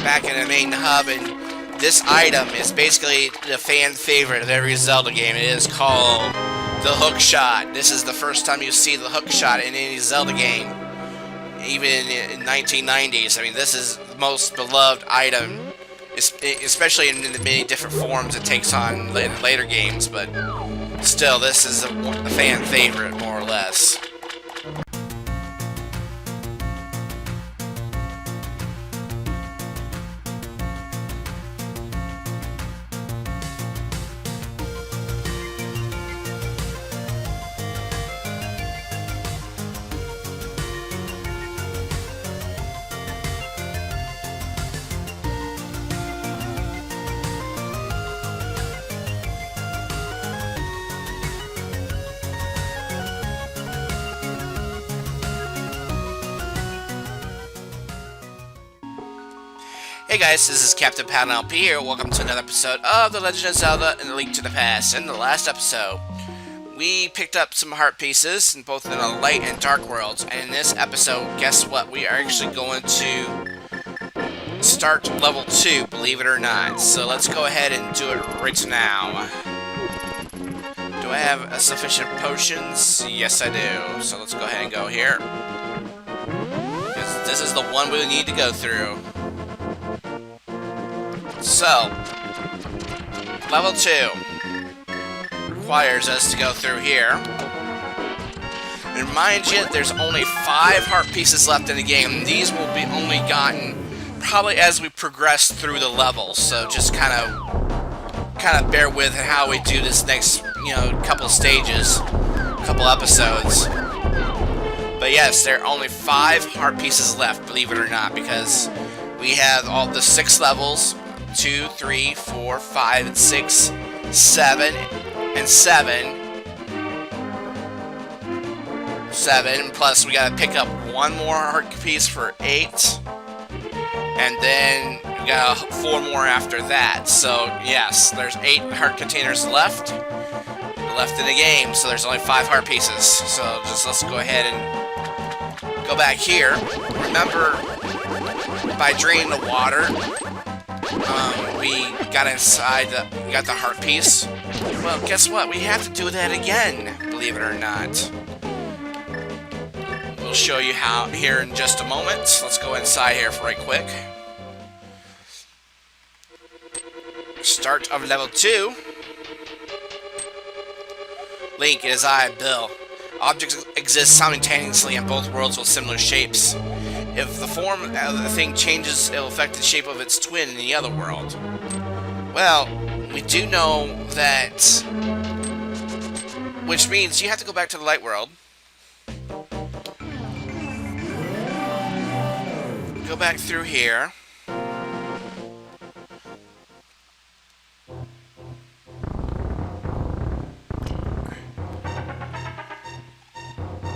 back in the main hub, and this item is basically the fan favorite of every Zelda game. It is called the hook shot. This is the first time you see the hook shot in any Zelda game, even in 1990s. I mean, this is the most beloved item, especially in the many different forms it takes on in later games, but still, this is a fan favorite, more or less. Hey guys, this is CaptainPaladinLP here. Welcome to another episode of The Legend of Zelda and A Link to the Past. In the last episode, we picked up some heart pieces, in both in the light and dark worlds. And in this episode, guess what? We are actually going to start level 2, believe it or not. So let's go ahead and do it right now. Do I have sufficient potions? Yes, I do. So let's go ahead and go here. This is the one we need to go through. So, level 2 requires us to go through here. And mind you, there's only 5 heart pieces left in the game. These will be only gotten probably as we progress through the levels. So just kind of bear with how we do this next, couple stages, couple episodes. But yes, there are only 5 heart pieces left, believe it or not, because we have all the 6 levels. 2, 3, 4, 5, and 6, 7, and 7. 7, plus we gotta pick up one more heart piece for 8. And then we got 4 more after that. So, yes, there's 8 heart containers left in the game, so there's only 5 heart pieces. So, let's go ahead and go back here. Remember, by draining the water, we got inside, we got the heart piece. Well, guess what? We have to do that again, believe it or not. We'll show you how here in just a moment. Let's go inside here right quick. Start of level 2. Link, it is I, Bill. Objects exist simultaneously in both worlds with similar shapes. If the form of the thing changes, it will affect the shape of its twin in the other world. Well, we do know that, which means you have to go back to the light world. Go back through here.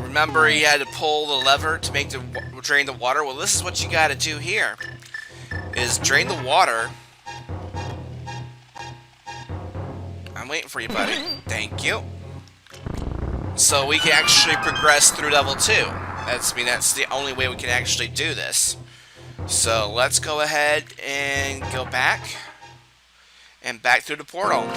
Remember, you had to pull the lever to make drain the water. Well, this is what you got to do here: is drain the water. I'm waiting for you, buddy. Thank you. So we can actually progress through level 2. That's the only way we can actually do this. So let's go ahead and go back and back through the portal.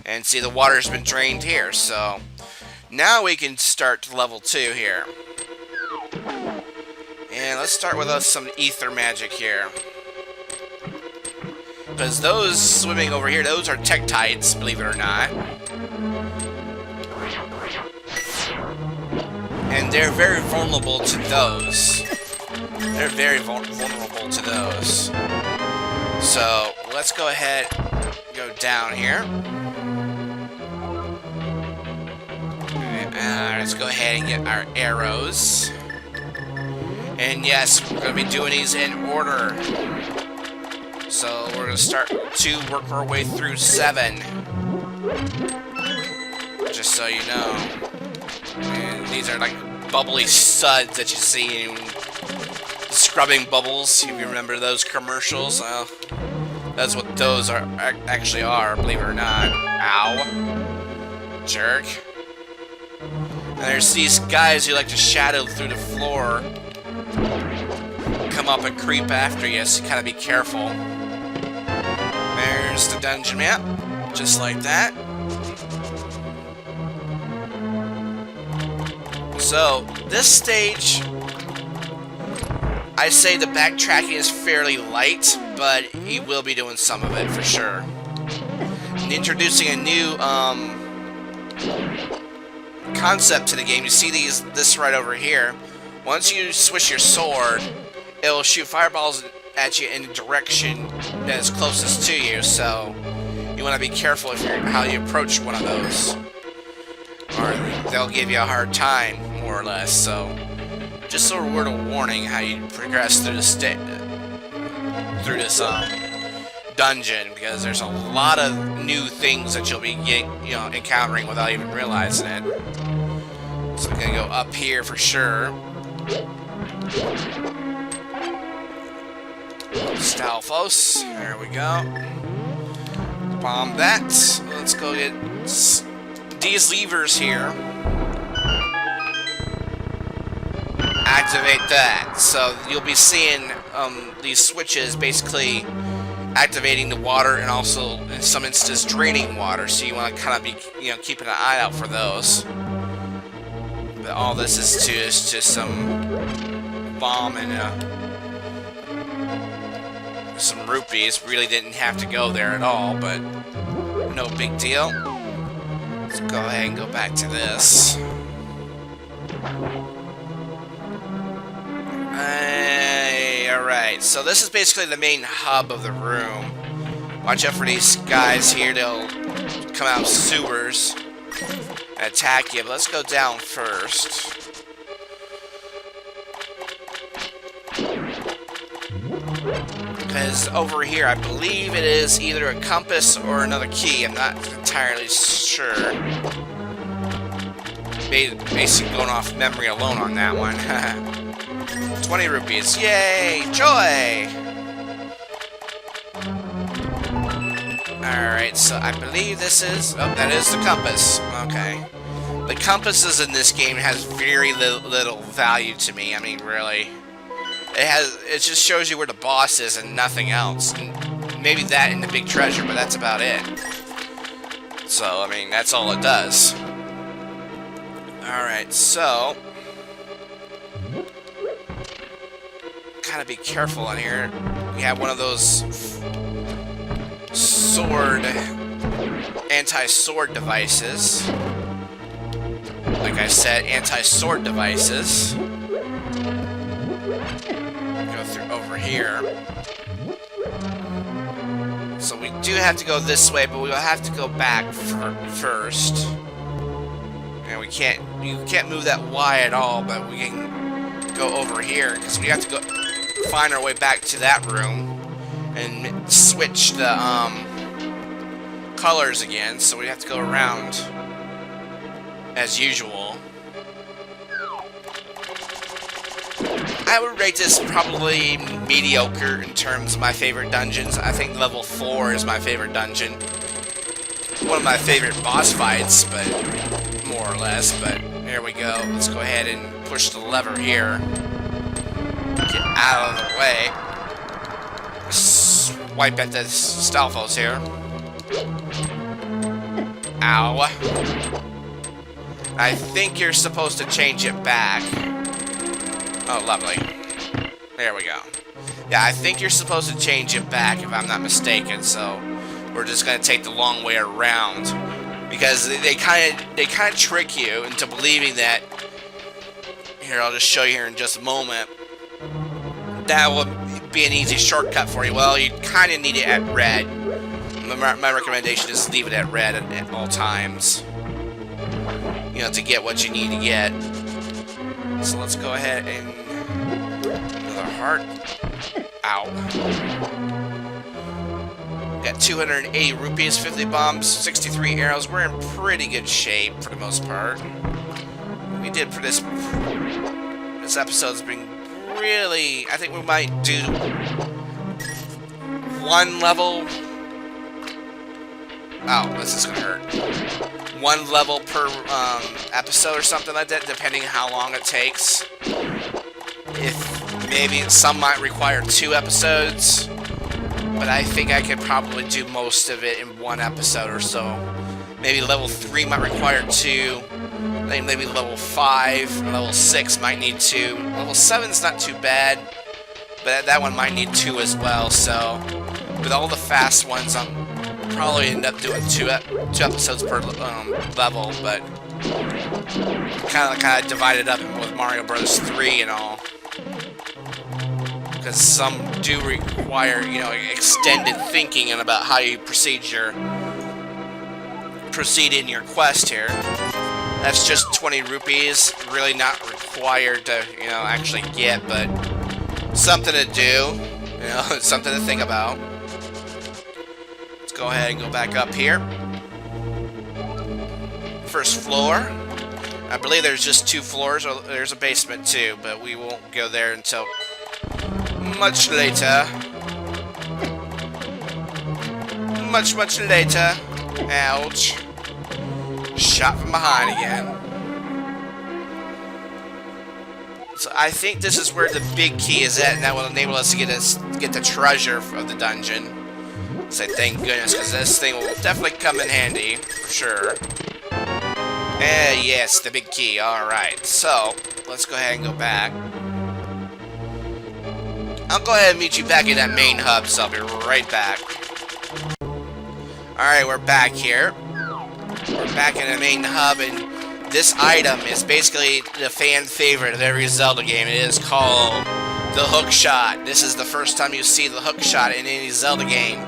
And see, the water's been drained here, so now we can start level 2 here. And let's start with some ether magic here. Because those swimming over here, those are Tektites, believe it or not. And they're very vulnerable to those. They're very vulnerable to those. So let's go ahead and go down here. Let's go ahead and get our arrows. And yes, we're going to be doing these in order. So we're going to start to work our way through 7. Just so you know. And these are like bubbly suds that you see in scrubbing bubbles. If you remember those commercials, well, that's what those are actually are, believe it or not. Ow. Jerk. And there's these guys who like to shadow through the floor come up and creep after you, so you gotta be careful. There's the dungeon map, just like that. So, this stage, I'd say the backtracking is fairly light, but you will be doing some of it for sure. And introducing a new concept to the game. You see this right over here. Once you switch your sword, it'll shoot fireballs at you in the direction that is closest to you. So you want to be careful how you approach one of those, or they'll give you a hard time, more or less. So just a word of warning how you progress through this dungeon, because there's a lot of new things that you'll be encountering without even realizing it. So I'm gonna go up here for sure. Stalfos, there we go. Bomb that. Let's go get these levers here. Activate that. So you'll be seeing these switches basically activating the water, and also in some instances draining water. So you want to kind of be keeping an eye out for those. But all this is just some bomb and some rupees. Really didn't have to go there at all, but no big deal. Let's go ahead and go back to this. Alright, so this is basically the main hub of the room. Watch out for these guys here, they'll come out sewers and attack you, but let's go down first. Because over here, I believe it is either a compass or another key, I'm not entirely sure. Basically going off memory alone on that one. 20 rupees. Yay! Joy! Alright, so I believe this is... Oh, that is the compass. Okay. The compasses in this game has very little value to me. I mean, really. It just shows you where the boss is and nothing else. And maybe that and the big treasure, but that's about it. So, I mean, that's all it does. Alright, so... Gotta be careful on here. We have one of those anti-sword devices. Like I said, anti-sword devices. Go through over here. So we do have to go this way, but we'll have to go back first. And you can't move that Y at all, but we can go over here, because we have to go find our way back to that room and switch the colors again, so we have to go around as usual. I would rate this probably mediocre in terms of my favorite dungeons. I think level 4 is my favorite dungeon. One of my favorite boss fights, but more or less, but here we go. Let's go ahead and push the lever here. Get out of the way. Swipe at the Stalfos here. Ow. I think you're supposed to change it back. Oh, lovely. There we go. Yeah, I think you're supposed to change it back, if I'm not mistaken, so we're just going to take the long way around. Because they kind of trick you into believing that... Here, I'll just show you here in just a moment. That will be an easy shortcut for you. Well, you kind of need it at red. My recommendation is leave it at red at all times. To get what you need to get. So let's go ahead and... Another heart. Ow. Got 280 rupees, 50 bombs, 63 arrows. We're in pretty good shape for the most part. We did for this episode's been really... I think we might do one level... Oh, this is gonna hurt. One level per episode or something like that, depending on how long it takes. If maybe some might require 2 episodes, but I think I could probably do most of it in 1 episode or so. Maybe level 3 might require 2. Maybe level 5 and level 6 might need 2. Level 7's not too bad, but that one might need 2 as well. So with all the fast ones, I'm probably end up doing 2 episodes per level, but kind of divided up with Mario Bros. 3 and all, because some do require, you know, extended thinking and about how you proceed in your quest here. That's just 20 rupees, really not required to, you know, actually get, but something to do, you know, something to think about. Let's go ahead and go back up here. First floor. I believe there's just 2 floors, or there's a basement too, but we won't go there until much later. Much later. Ouch. Shot from behind again. So I think this is where the big key is at, and that will enable us to get the treasure of the dungeon. So thank goodness, because this thing will definitely come in handy, for sure. Yes, the big key. Alright, so let's go ahead and go back. I'll go ahead and meet you back in that main hub, so I'll be right back. Alright, we're back here. We're back in the main hub, and this item is basically the fan favorite of every Zelda game. It is called the hook shot. This is the first time you see the hook shot in any Zelda game,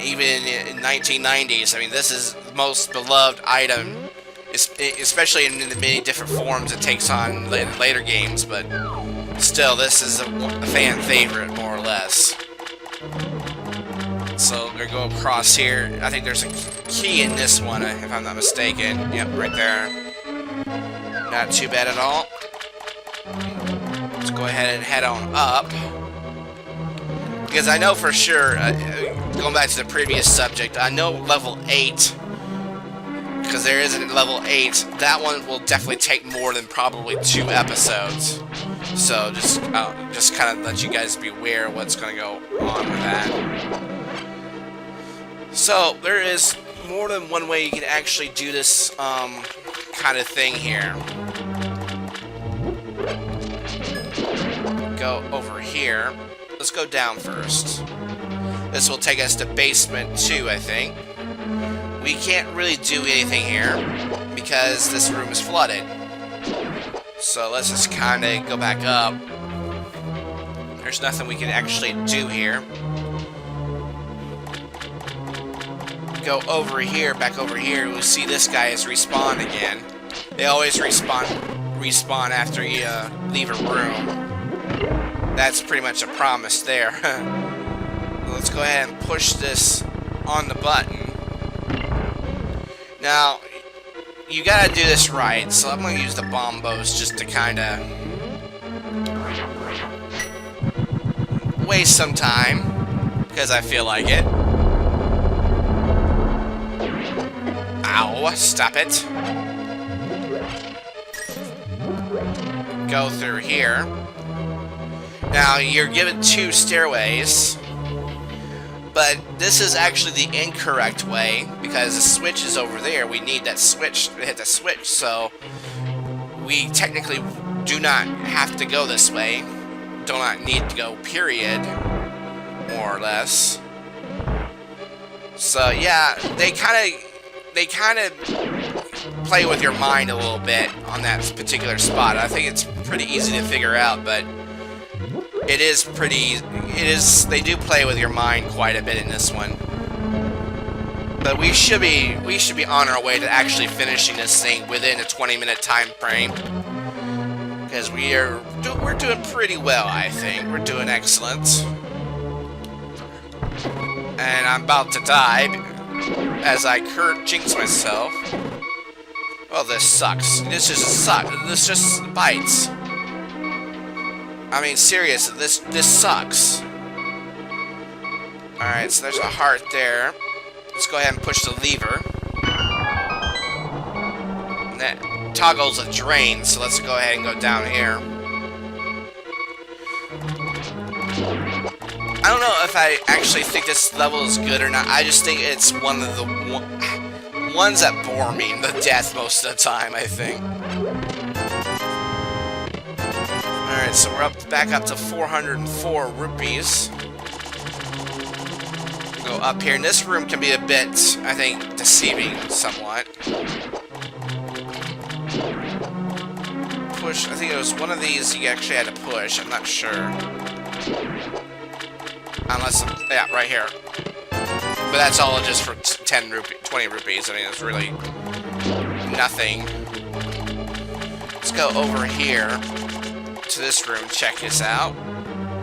even in 1990s. I mean, this is the most beloved item, especially in the many different forms it takes on in later games, but still, this is a fan favorite, more or less. So we're going to go across here. I think there's a key in this one, if I'm not mistaken. Yep, right there. Not too bad at all. Let's go ahead and head on up. Because I know for sure, going back to the previous subject, I know level 8, because there is a level 8, that one will definitely take more than probably 2 episodes. So just kind of let you guys be aware of what's going to go on with that. So there is more than one way you can actually do this kind of thing here. Go over here. Let's go down first. This will take us to basement 2, I think. We can't really do anything here because this room is flooded. So let's just kind of go back up. There's nothing we can actually do here. Go over here, back over here. We see this guy has respawned again. They always respawn after you leave a room. That's pretty much a promise there. Let's go ahead and push this on the button. Now, you gotta do this right, so I'm gonna use the bombos just to kinda waste some time, because I feel like it. Ow, stop it. Go through here. Now, you're given 2 stairways, but this is actually the incorrect way, because the switch is over there. We need that switch to hit the switch, so we technically do not have to go this way. Do not need to go, period, more or less. So yeah, they kind of play with your mind a little bit on that particular spot. I think it's pretty easy to figure out, but they do play with your mind quite a bit in this one. But we should be on our way to actually finishing this thing within a 20-minute time frame, because we're doing pretty well. I think we're doing excellent. And I'm about to die as I jinx myself. Oh, this sucks. This just bites. I mean, seriously, this sucks. Alright, so there's a heart there. Let's go ahead and push the lever. And that toggles a drain, so let's go ahead and go down here. I don't know if I actually think this level is good or not. I just think it's one of the ones that bore me to death most of the time, I think. Alright, so we're back up to 404 rupees. Go up here, and this room can be a bit, I think, deceiving somewhat. Push, I think it was one of these you actually had to push, I'm not sure. Unless, yeah, right here. But that's all just for 20 rupees. I mean, it's really nothing. Let's go over here to this room, check this out.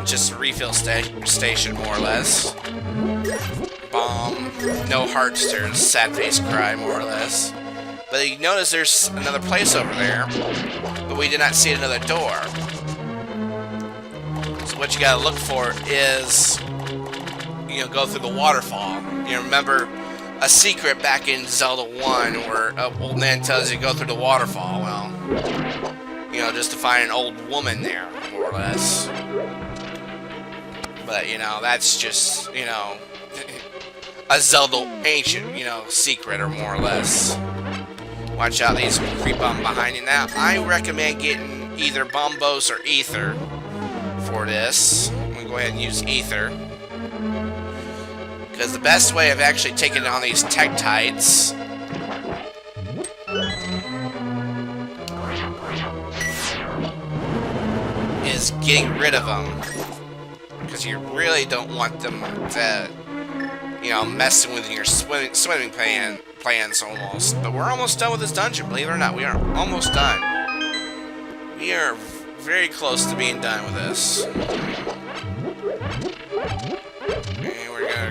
Just a refill station, more or less. Bomb. No hearts, there's sad face cry, more or less. But you notice there's another place over there, but we did not see another door. So what you gotta look for is, you know, go through the waterfall. You remember a secret back in Zelda 1 where an old man tells you to go through the waterfall. Well, you know, just to find an old woman there, more or less. But, you know, that's just, you know, a Zelda ancient, you know, secret, or more or less. Watch out, these creep on behind you. Now, I recommend getting either Bombos or Ether for this. I'm going to go ahead and use Ether. Because the best way of actually taking on these Tektites is getting rid of them. Because you really don't want them to, you know, messing with your swimming plans almost. But we're almost done with this dungeon, believe it or not. We are almost done. We are very close to being done with this.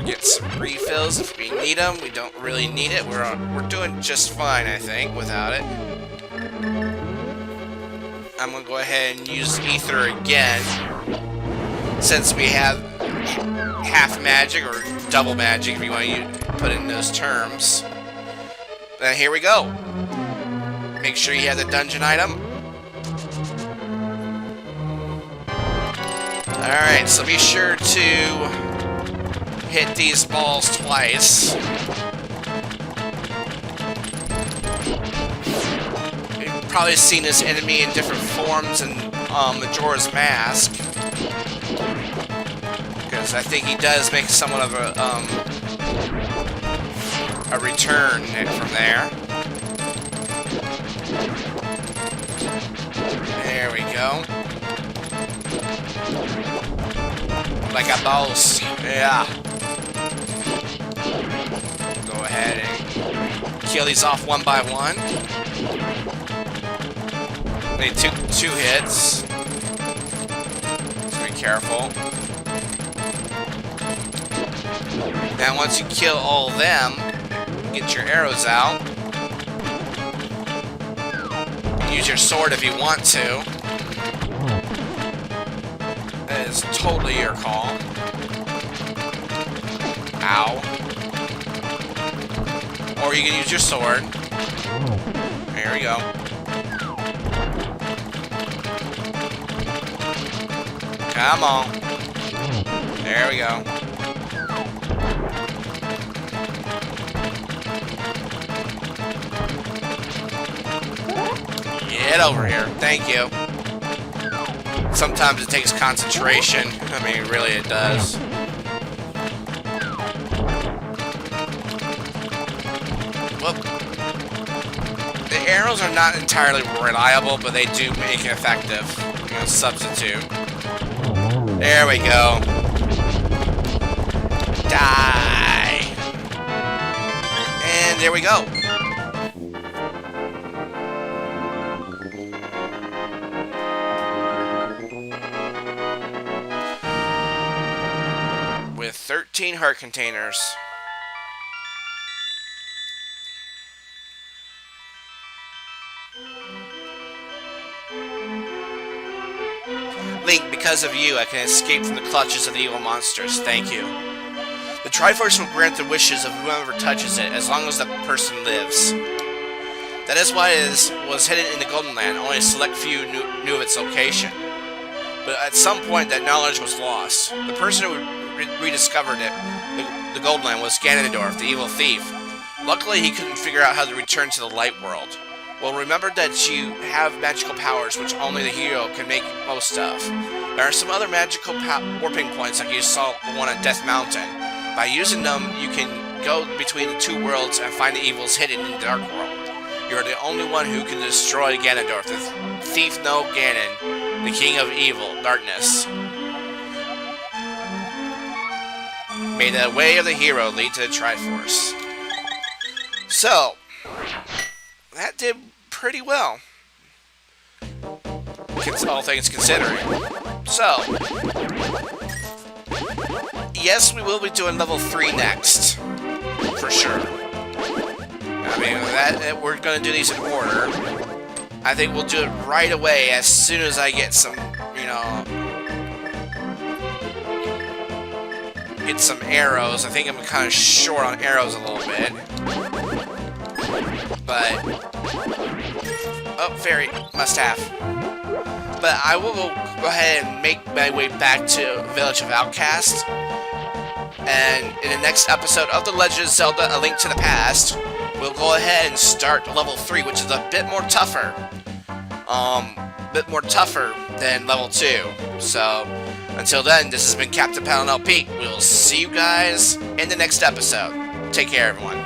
Get some refills if we need them. We don't really need it. We're doing just fine, I think, without it. I'm gonna go ahead and use Ether again, since we have half magic or double magic, if you want to put it in those terms. Then here we go. Make sure you have the dungeon item. All right, so be sure to hit these balls twice. You've probably seen this enemy in different forms in Majora's Mask, because I think he does make somewhat of a return from there. There we go. Like a boss, yeah. Go ahead and kill these off one by one. Need two hits. So be careful. Now once you kill all of them, get your arrows out. Use your sword if you want to. That is totally your call. Ow. Or you can use your sword. There we go. Come on. There we go. Get over here. Thank you. Sometimes it takes concentration. I mean, really it does. Well, the arrows are not entirely reliable, but they do make it effective. You know, substitute. There we go. Die. And there we go. With 13 heart containers. Link, because of you, I can escape from the clutches of the evil monsters. Thank you. The Triforce will grant the wishes of whoever touches it, as long as the person lives. That is why it was hidden in the Golden Land. Only a select few knew of its location. but at some point that knowledge was lost. The person who rediscovered it, the Gold Land, was Ganondorf, the evil thief. Luckily, he couldn't figure out how to return to the light world. Well, remember that you have magical powers which only the hero can make most of. There are some other magical warping points like you saw the one at Death Mountain. By using them, you can go between the two worlds and find the evils hidden in the Dark World. You are the only one who can destroy Ganondorf, the thief no Ganon, the king of evil, darkness. May the way of the hero lead to the Triforce. So, that did pretty well, all things considering. So, yes, we will be doing level 3 next, for sure. I mean, we're going to do these in order. I think we'll do it right away as soon as I get some, you know, get some arrows. I think I'm kind of short on arrows a little bit. But, oh, fairy, must have. But I will go ahead and make my way back to Village of Outcast. And in the next episode of The Legend of Zelda: A Link to the Past, we'll go ahead and start level 3, which is a bit more tougher. Bit more tougher than level 2. So, until then, this has been CaptainPaladinLP. We'll see you guys in the next episode. Take care, everyone.